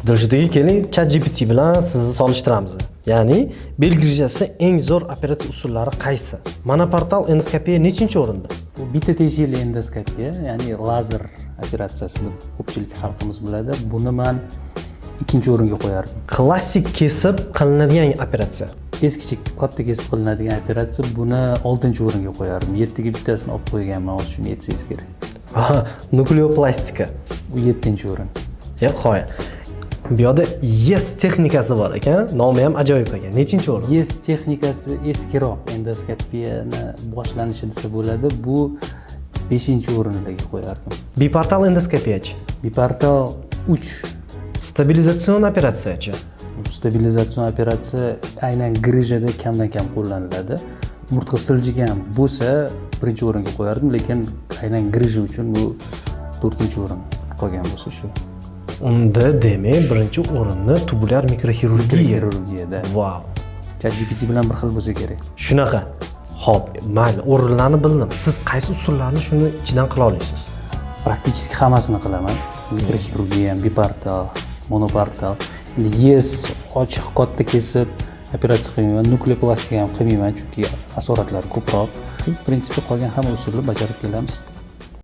Dilshidaga keling, ChatGPT bilan sizni solishtiramiz. Ya'ni bel grejasi eng zo'r operatsiya usullari qaysi? Monoportal endoskopiya nechinchi o'rinda? Bu bitta teshikli endoskopiya, ya'ni lazer operatsiyasi deb ko'pchilik xalqimiz biladi. Buni men ikkinchi o'ringa qo'yardim. Klassik kesib qilinadigan operatsiya. Eskicha katta kesib qilinadigan operatsiya buni 6-chi o'ringa qo'yardim. 7 ga bittasini olib qo'yganman, hozir shuni aytsangiz kerak. Nukleoplastika. Bu 7-chi o'rin. Qo'ya. Bu yerda YES texnikasi bor ekan, nomi ham ajoyib ekan. Nechinchi o'rin? YES texnikasi eskiroq endoskopiyani boshlanishi desa bo'ladi. Bu 5-chi o'rinlarga qo'yardim. Biportal endoskopiyachi. Biportal 3. Stabilizatsion operatsiyachi. Stabilizatsion operatsiya aynan grejada kamdan kam qo'llaniladi. Murtqa siljigan bo'lsa birinchi o'ringa qo'yardim, lekin aynan greja uchun bu 4-chi o'rin qolgan bo'lsa shu. Unda demak birinchi o'rinni tubulyar mikroxirurgiya. Wow. ChatGPT bilan bir xil bo'lsa kerak. Shunaqa. Xo'p, mayli, o'rinlarni bildim. Siz qaysi usullarni shuni ichidan qila olasiz? Praktik hammasini qilaman. Mikroxirurgiya, biportal, monoportal. Endi YES ochiq katta kesib operatsiya qilmayman, nukleoplastika ham qilmayman, chunki asoratlari ko'proq. В принципе, qolgan hamma usulni bajarib kelamiz.